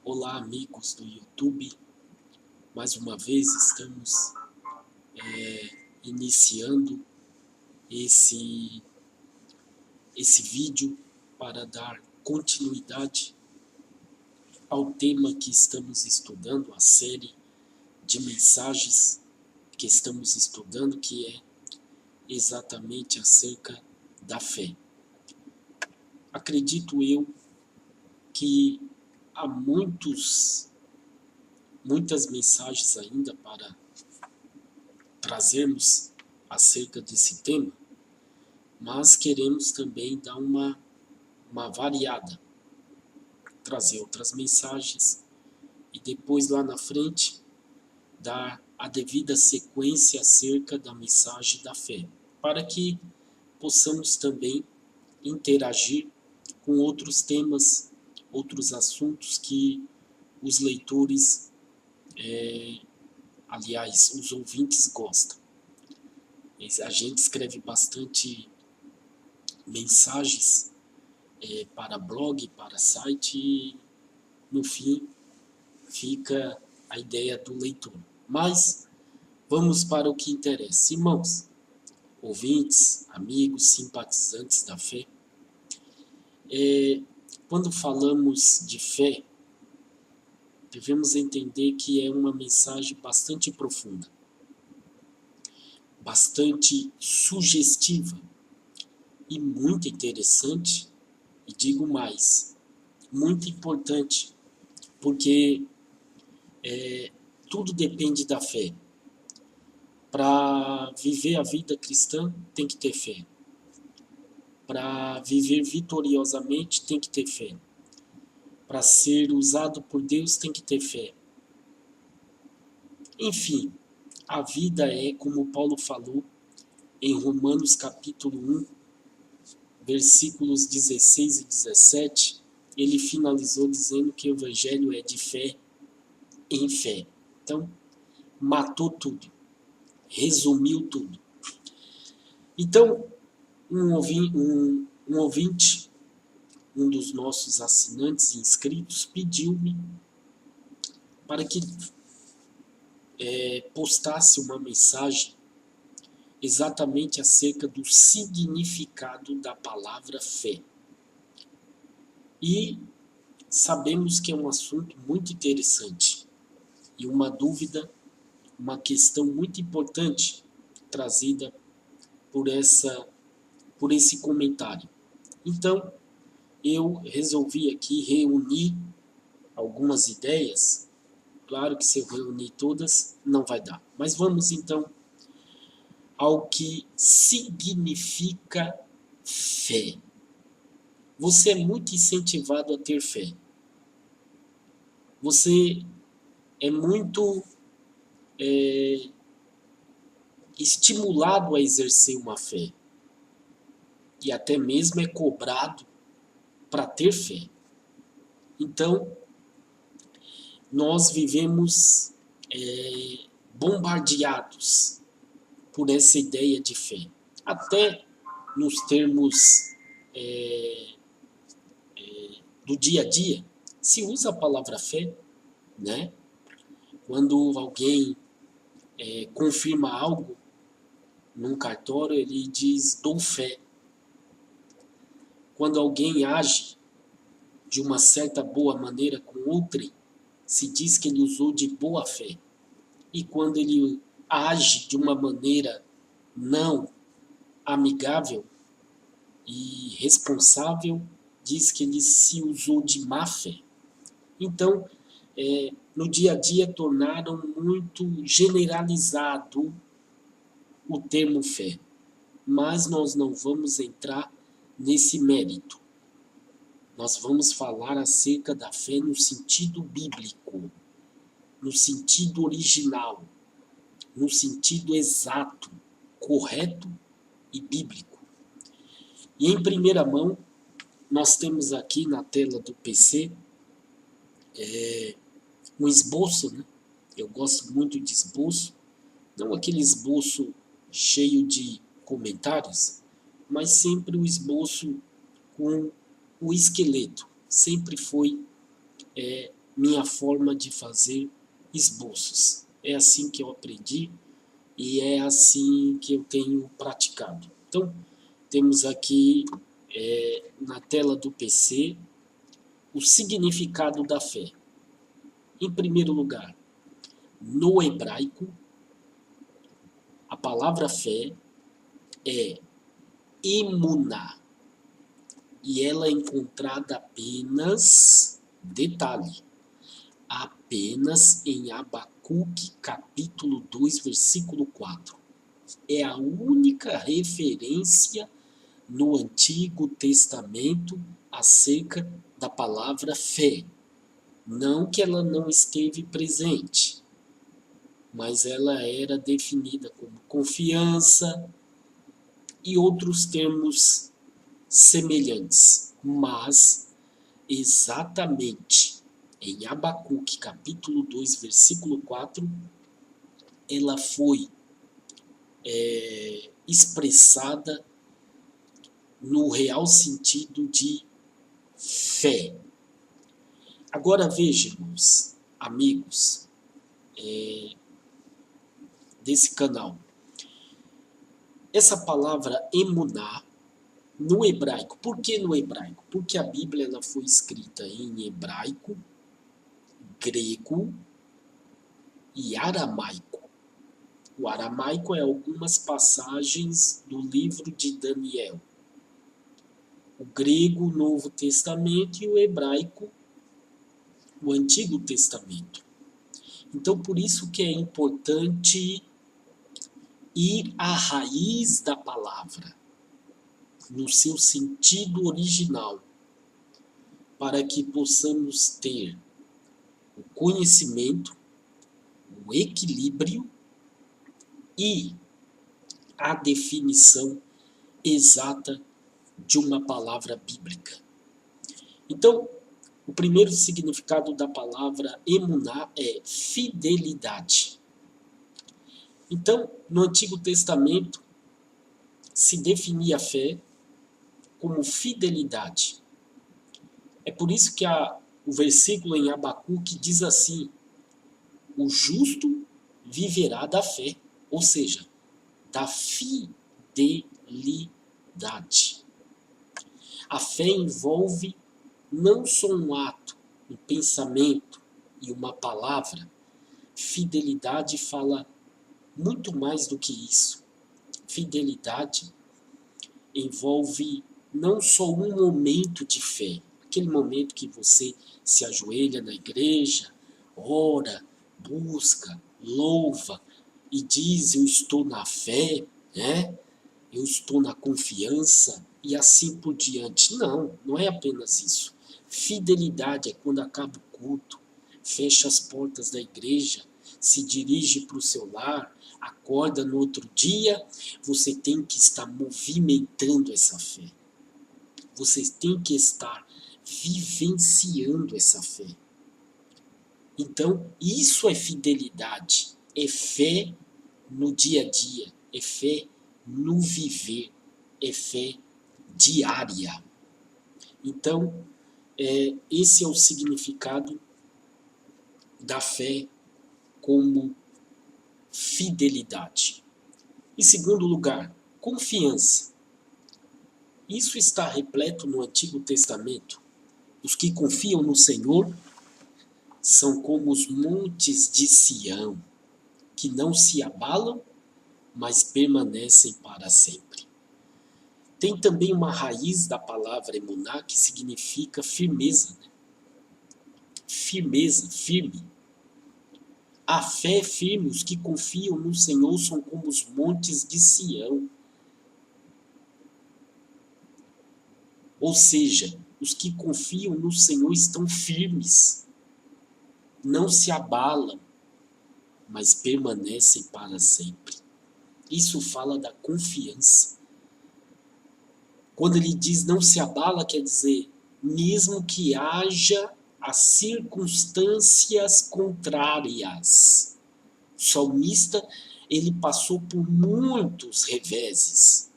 Olá, amigos do YouTube. Mais uma vez estamos iniciando esse vídeo para dar continuidade ao tema que estamos estudando, a série de mensagens que estamos estudando, que é exatamente acerca da fé. Acredito eu que há muitas mensagens ainda para trazermos acerca desse tema, mas queremos também dar uma variada, trazer outras mensagens e depois lá na frente dar a devida sequência acerca da mensagem da fé, para que possamos também interagir com outros temas, outros assuntos que os leitores, aliás, os ouvintes gostam. A gente escreve bastante mensagens para blog, para site, e no fim fica a ideia do leitor. Mas vamos para o que interessa. Irmãos, ouvintes, amigos, simpatizantes da fé, quando falamos de fé, devemos entender que é uma mensagem bastante profunda, bastante sugestiva e muito interessante, e digo mais, muito importante, porque tudo depende da fé. Para viver a vida cristã, tem que ter fé. Para viver vitoriosamente, tem que ter fé. Para ser usado por Deus, tem que ter fé. Enfim, a vida é, como Paulo falou em Romanos capítulo 1, versículos 16 e 17, ele finalizou dizendo que o evangelho é de fé em fé. Então, matou tudo, resumiu tudo. Então, um ouvinte, um dos nossos assinantes inscritos, pediu-me para que postasse uma mensagem exatamente acerca do significado da palavra fé. E sabemos que é um assunto muito interessante e uma dúvida, uma questão muito importante trazida por esse comentário. Então, eu resolvi aqui reunir algumas ideias. Claro que se eu reunir todas, não vai dar. Mas vamos então ao que significa fé. Você é muito incentivado a ter fé. Você é muito estimulado a exercer uma fé. E até mesmo é cobrado para ter fé. Então, nós vivemos bombardeados por essa ideia de fé. Até nos termos do dia a dia, se usa a palavra fé, né? Quando alguém confirma algo num cartório, ele diz, dou fé. Quando alguém age de uma certa boa maneira com outrem, se diz que ele usou de boa fé. E quando ele age de uma maneira não amigável e responsável, diz que ele se usou de má fé. Então, no dia a dia, tornaram muito generalizado o termo fé. Mas nós não vamos entrar nesse mérito. Nós vamos falar acerca da fé no sentido bíblico, no sentido original, no sentido exato, correto e bíblico. E em primeira mão, nós temos aqui na tela do PC um esboço, né? Eu gosto muito de esboço, não aquele esboço cheio de comentários, mas sempre o esboço com o esqueleto. Sempre foi minha forma de fazer esboços. É assim que eu aprendi e é assim que eu tenho praticado. Então, temos aqui na tela do PC o significado da fé. Em primeiro lugar, no hebraico, a palavra fé é emuná, e ela é encontrada apenas, detalhe, apenas em Abacuque, capítulo 2, versículo 4. É a única referência no Antigo Testamento acerca da palavra fé. Não que ela não esteve presente, mas ela era definida como confiança e outros termos semelhantes. Mas, exatamente em Abacuque, capítulo 2, versículo 4, ela foi expressada no real sentido de fé. Agora vejamos, amigos desse canal, essa palavra emuná, no hebraico. Por que no hebraico? Porque a Bíblia ela foi escrita em hebraico, grego e aramaico. O aramaico é algumas passagens do livro de Daniel. O grego, o Novo Testamento, e o hebraico, o Antigo Testamento. Então, por isso que é importante ir à raiz da palavra, no seu sentido original, para que possamos ter o conhecimento, o equilíbrio e a definição exata de uma palavra bíblica. Então, o primeiro significado da palavra emuná é fidelidade. Então, no Antigo Testamento, se definia a fé como fidelidade. É por isso que o versículo em Abacuque diz assim: o justo viverá da fé, ou seja, da fidelidade. A fé envolve não só um ato, um pensamento e uma palavra. Fidelidade fala muito mais do que isso. Fidelidade envolve não só um momento de fé, aquele momento que você se ajoelha na igreja, ora, busca, louva e diz: eu estou na fé, né? Eu estou na confiança e assim por diante. Não, não é apenas isso. Fidelidade é quando acaba o culto, fecha as portas da igreja, se dirige para o seu lar, acorda no outro dia, você tem que estar movimentando essa fé. Você tem que estar vivenciando essa fé. Então, isso é fidelidade. É fé no dia a dia. É fé no viver. É fé diária. Então, esse é o significado da fé como fidelidade. Em segundo lugar, confiança. Isso está repleto no Antigo Testamento. Os que confiam no Senhor são como os montes de Sião, que não se abalam, mas permanecem para sempre. Tem também uma raiz da palavra emuná que significa firmeza. Né? Firmeza, firme. A fé é firme, os que confiam no Senhor são como os montes de Sião. Ou seja, os que confiam no Senhor estão firmes, não se abalam, mas permanecem para sempre. Isso fala da confiança. Quando ele diz não se abala, quer dizer, mesmo que haja as circunstâncias contrárias. O salmista, ele passou por muitos reveses,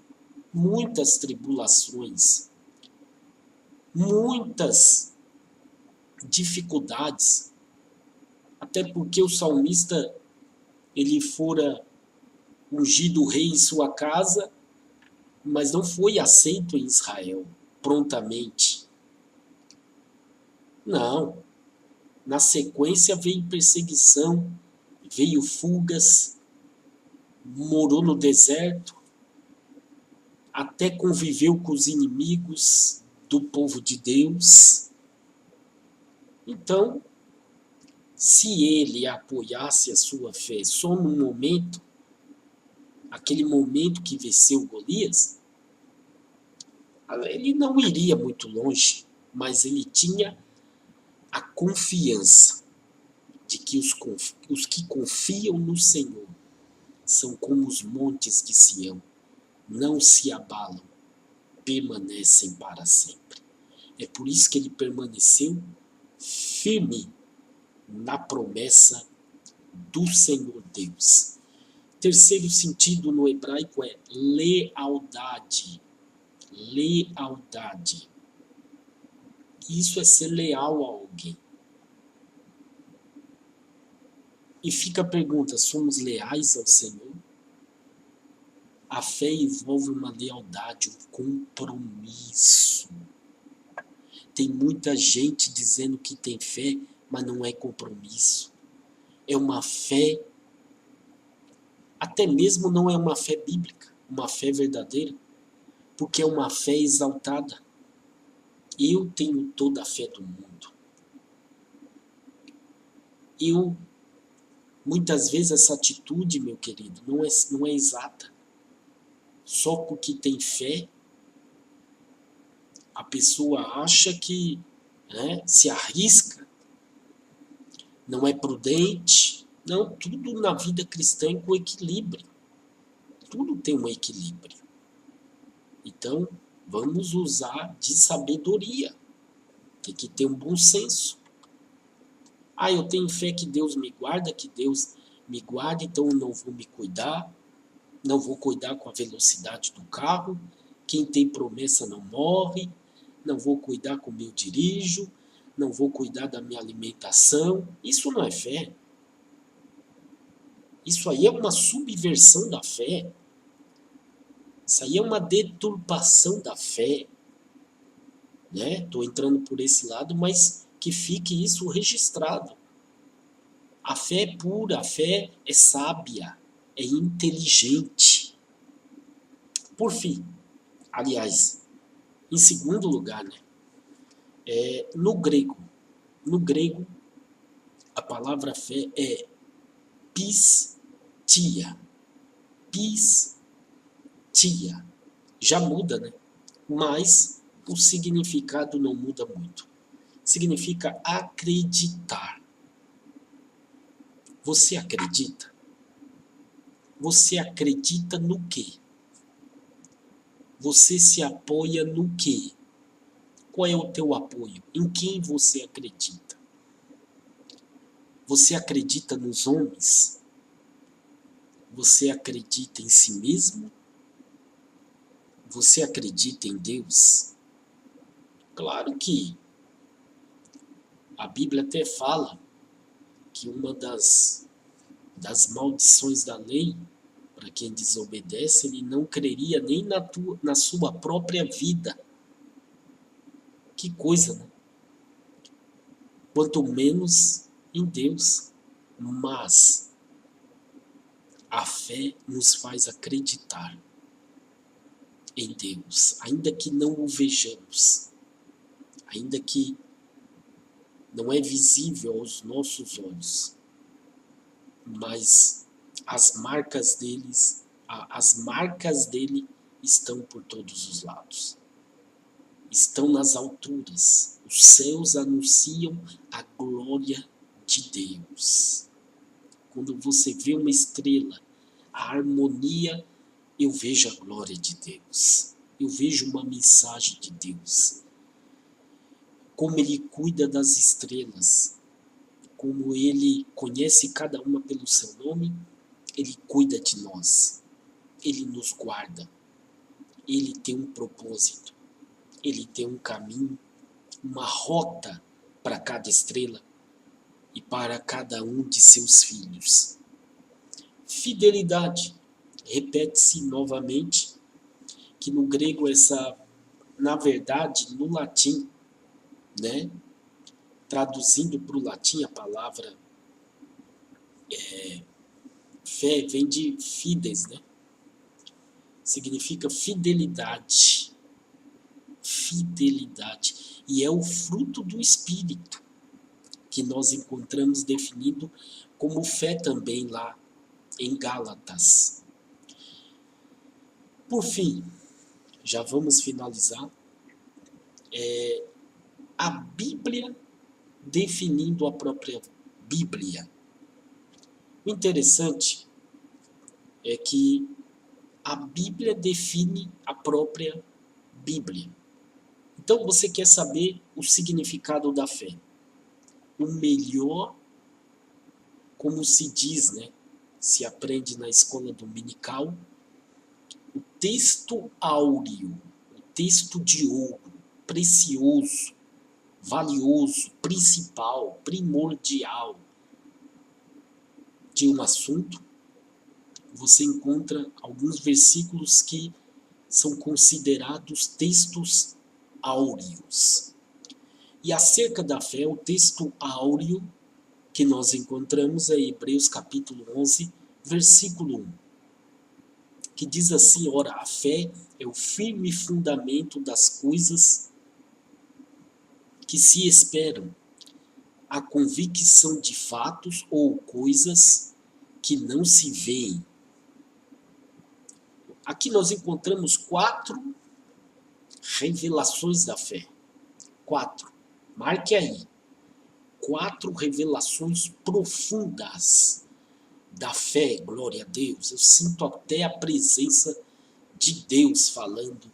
muitas tribulações, muitas dificuldades, até porque o salmista, ele fora ungido rei em sua casa, mas não foi aceito em Israel prontamente. Não. Na sequência veio perseguição, veio fugas, morou no deserto, até conviveu com os inimigos do povo de Deus. Então, se ele apoiasse a sua fé só no momento, aquele momento que venceu Golias, ele não iria muito longe, mas ele tinha a confiança de que os que confiam no Senhor são como os montes de Sião, não se abalam, permanecem para sempre. É por isso que ele permaneceu firme na promessa do Senhor Deus. Terceiro sentido no hebraico é lealdade. Lealdade. Isso é ser leal a alguém. E fica a pergunta, somos leais ao Senhor? A fé envolve uma lealdade, um compromisso. Tem muita gente dizendo que tem fé, mas não é compromisso. É uma fé, até mesmo não é uma fé bíblica, uma fé verdadeira, porque é uma fé exaltada. Eu tenho toda a fé do mundo. Muitas vezes essa atitude, meu querido, não é exata. Só porque tem fé, a pessoa acha que se arrisca, não é prudente. Não, tudo na vida cristã é com equilíbrio. Tudo tem um equilíbrio. Então, vamos usar de sabedoria. Tem que ter um bom senso. Eu tenho fé que Deus me guarda, então eu não vou me cuidar, não vou cuidar com a velocidade do carro, quem tem promessa não morre, não vou cuidar como eu dirijo, não vou cuidar da minha alimentação. Isso não é fé. Isso aí é uma subversão da fé. Isso aí é uma deturpação da fé. Estou entrando por esse lado, mas que fique isso registrado. A fé é pura, a fé é sábia, é inteligente. Por fim, aliás, em segundo lugar, no grego, a palavra fé é pistia. Pistia. Já muda, mas o significado não muda muito. Significa acreditar. Você acredita? Você acredita no quê? Você se apoia no quê? Qual é o teu apoio? Em quem você acredita? Você acredita nos homens? Você acredita em si mesmo? Você acredita em Deus? Claro que a Bíblia até fala que uma das maldições da lei, para quem desobedece, ele não creria nem na sua própria vida. Que coisa, né? Quanto menos em Deus. Mas a fé nos faz acreditar em Deus, ainda que não o vejamos, ainda que não é visível aos nossos olhos, mas as marcas dele estão por todos os lados. Estão nas alturas. Os céus anunciam a glória de Deus. Quando você vê uma estrela, a harmonia, eu vejo a glória de Deus. Eu vejo uma mensagem de Deus. Como Ele cuida das estrelas, como Ele conhece cada uma pelo seu nome, Ele cuida de nós. Ele nos guarda. Ele tem um propósito. Ele tem um caminho, uma rota para cada estrela e para cada um de seus filhos. Fidelidade. Repete-se novamente que no grego na verdade, no latim, né? Traduzindo para o latim a palavra fé vem de fides, né? Significa fidelidade. Fidelidade. E é o fruto do Espírito que nós encontramos definido como fé também lá em Gálatas. Por fim, já vamos finalizar. A Bíblia definindo a própria Bíblia. O interessante é que a Bíblia define a própria Bíblia. Então você quer saber o significado da fé. O melhor, como se diz, né? Se aprende na escola dominical, o texto áureo, o texto de ouro, precioso, valioso, principal, primordial de um assunto, você encontra alguns versículos que são considerados textos áureos. E acerca da fé, o texto áureo que nós encontramos é Hebreus capítulo 11, versículo 1, que diz assim: ora, a fé é o firme fundamento das coisas que se esperam, a convicção de fatos ou coisas que não se veem. Aqui nós encontramos 4 revelações da fé. 4. Marque aí. 4 revelações profundas da fé, glória a Deus. Eu sinto até a presença de Deus falando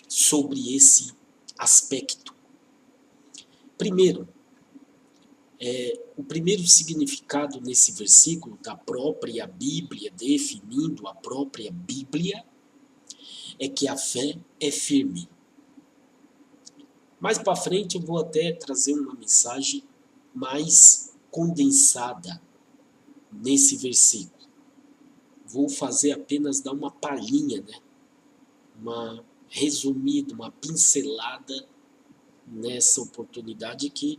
sobre esse aspecto. Primeiro, o primeiro significado nesse versículo da própria Bíblia, definindo a própria Bíblia, é que a fé é firme. Mais para frente eu vou até trazer uma mensagem mais condensada nesse versículo. Vou fazer apenas dar uma palhinha, né? Uma resumida, uma pincelada nessa oportunidade que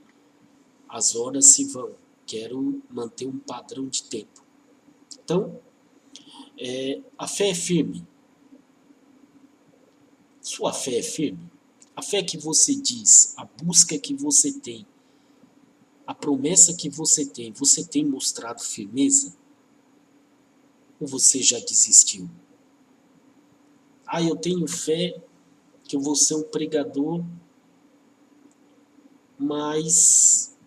as horas se vão. Quero manter um padrão de tempo. Então, a fé é firme. Sua fé é firme? A fé que você diz, a busca que você tem, a promessa que você tem mostrado firmeza? Ou você já desistiu? Eu tenho fé que eu vou ser um pregador, mas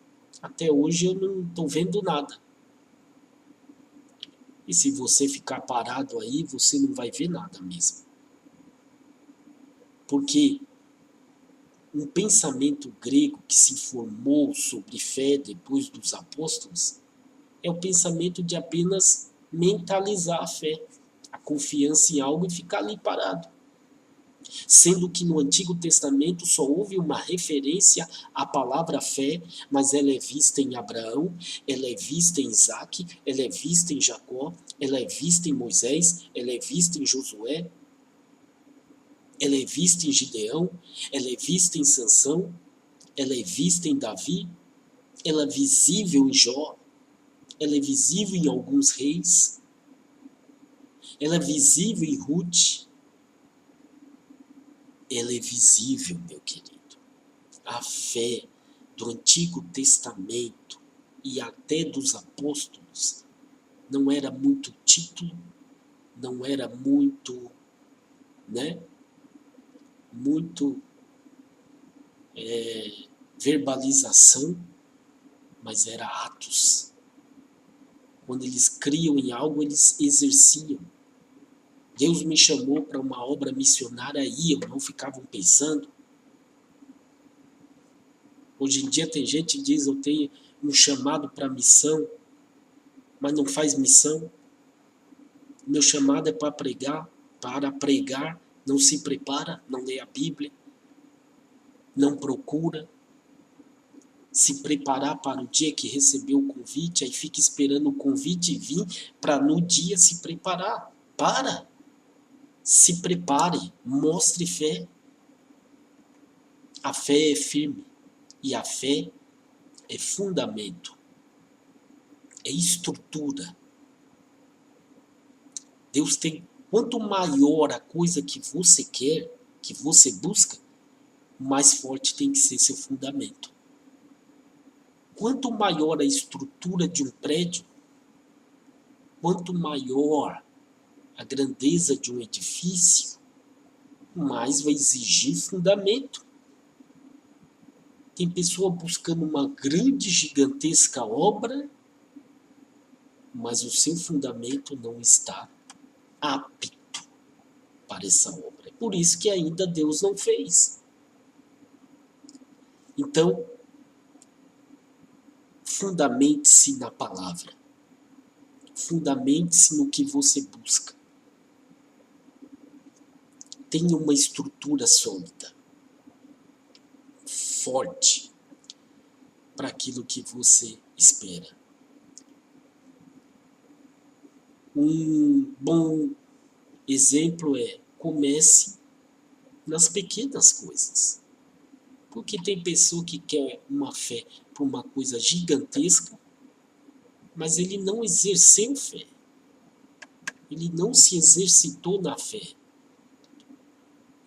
até hoje eu não estou vendo nada. E se você ficar parado aí, você não vai ver nada mesmo. Porque um pensamento grego que se formou sobre fé depois dos apóstolos é o pensamento de apenas mentalizar a fé, a confiança em algo e ficar ali parado. Sendo que no Antigo Testamento só houve uma referência à palavra fé, mas ela é vista em Abraão, ela é vista em Isaac, ela é vista em Jacó, ela é vista em Moisés, ela é vista em Josué, ela é vista em Gideão, ela é vista em Sansão, ela é vista em Davi, ela é visível em Jó, ela é visível em alguns reis, ela é visível em Ruth, ela é visível, meu querido. A fé do Antigo Testamento e até dos apóstolos não era muito título, não era muito, muito verbalização, mas era atos. Quando eles criam em algo, eles exerciam. Deus me chamou para uma obra missionária e eu não ficavam pensando. Hoje em dia tem gente que diz, eu tenho um chamado para missão, mas não faz missão. Meu chamado é para pregar, não se prepara, não lê a Bíblia, não procura. se preparar para o dia que recebeu o convite, aí fica esperando o convite vir para no dia se preparar. Para! Se prepare, mostre fé. A fé é firme e a fé é fundamento, é estrutura. Deus tem, quanto maior a coisa que você quer, que você busca, mais forte tem que ser seu fundamento. Quanto maior a estrutura de um prédio, quanto maior a grandeza de um edifício, mais vai exigir fundamento. Tem pessoa buscando uma grande, gigantesca obra, mas o seu fundamento não está apto para essa obra. É por isso que ainda Deus não fez. Então, fundamente-se na palavra. Fundamente-se no que você busca. Tenha uma estrutura sólida, forte, para aquilo que você espera. Um bom exemplo é: comece nas pequenas coisas. Porque tem pessoa que quer uma fé por uma coisa gigantesca, mas ele não exerceu fé. Ele não se exercitou na fé.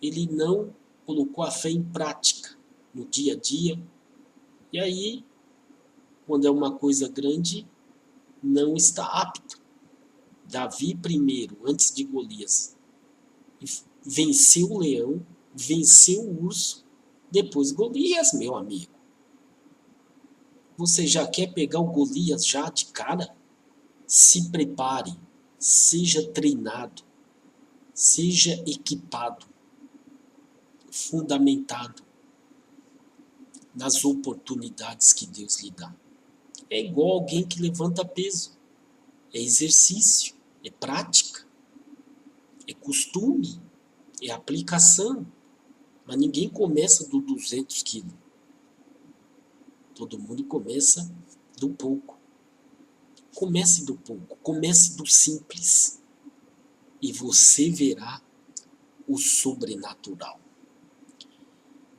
Ele não colocou a fé em prática no dia a dia. E aí, quando é uma coisa grande, não está apto. Davi primeiro, antes de Golias, venceu o leão, venceu o urso, depois Golias, meu amigo. Você já quer pegar o Golias já de cara? Se prepare, seja treinado, seja equipado, fundamentado nas oportunidades que Deus lhe dá. É igual alguém que levanta peso. É exercício, é prática, é costume, é aplicação. Mas ninguém começa do 200 quilos. Todo mundo começa do pouco. Comece do pouco, comece do simples. E você verá o sobrenatural.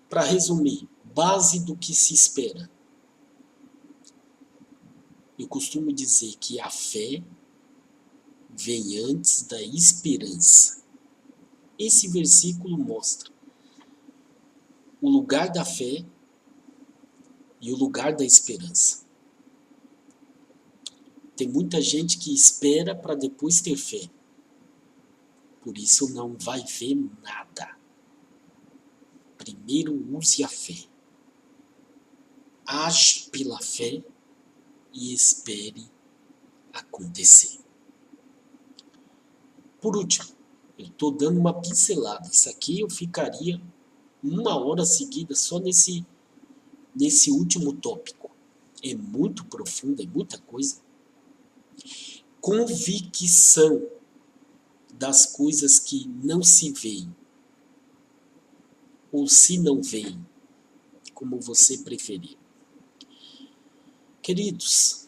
Para resumir, base do que se espera. Eu costumo dizer que a fé vem antes da esperança. Esse versículo mostra o lugar da fé e o lugar da esperança. Tem muita gente que espera para depois ter fé. Por isso não vai ver nada. Primeiro use a fé. Age pela fé e espere acontecer. Por último, eu estou dando uma pincelada. Isso aqui eu ficaria 1 hora seguida só nesse último tópico. É muito profundo, é muita coisa. Convicção das coisas que não se veem. Ou se não veem, como você preferir. Queridos,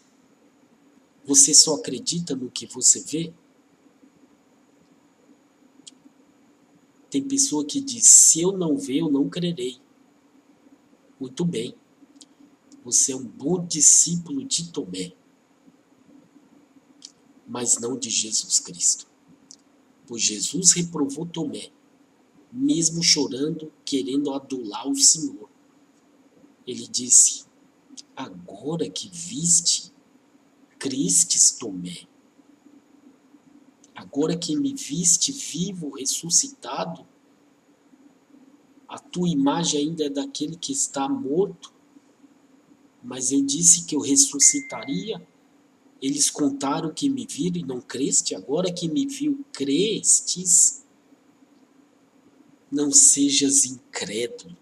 você só acredita no que você vê? Tem pessoa que diz: se eu não ver, eu não crerei. Muito bem. Você é um bom discípulo de Tomé, mas não de Jesus Cristo. Pois Jesus reprovou Tomé, mesmo chorando, querendo adular o Senhor. Ele disse: agora que viste, crestes, Tomé. Agora que me viste vivo, ressuscitado, a tua imagem ainda é daquele que está morto, mas eu disse que eu ressuscitaria. Eles contaram que me viram e não creste, agora que me viu, crestes. Não sejas incrédulo,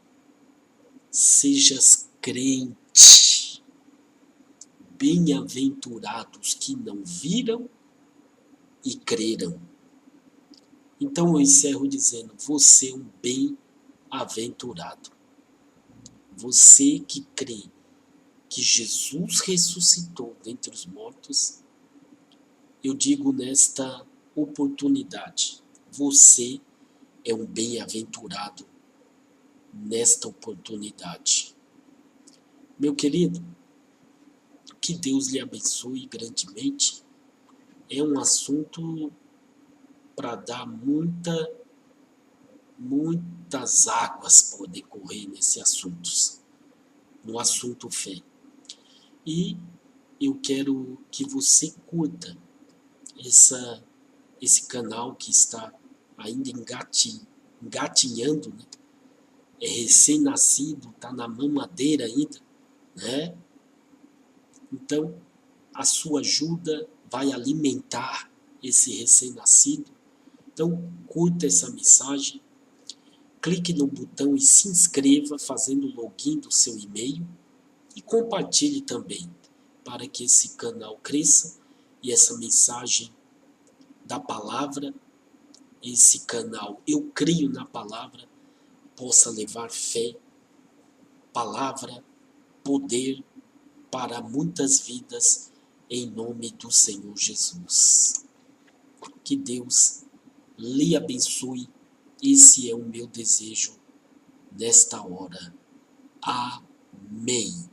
sejas crente. Bem-aventurados que não viram e creram. Então eu encerro dizendo: você é um bem-aventurado. Você que crê que Jesus ressuscitou dentre os mortos, eu digo nesta oportunidade, você é um bem-aventurado nesta oportunidade. Meu querido, que Deus lhe abençoe grandemente. É um assunto para dar muitas águas podem correr nesse assunto, no assunto fé. E eu quero que você curta esse canal que está ainda engatinhando, né? É recém-nascido, está na mamadeira ainda, né? Então, a sua ajuda vai alimentar esse recém-nascido. Então, curta essa mensagem, clique no botão e se inscreva fazendo o login do seu e-mail e compartilhe também para que esse canal cresça e essa mensagem da palavra, esse canal Eu Creio na Palavra, possa levar fé, palavra, poder para muitas vidas em nome do Senhor Jesus. Que Deus lhe abençoe. Esse é o meu desejo nesta hora. Amém.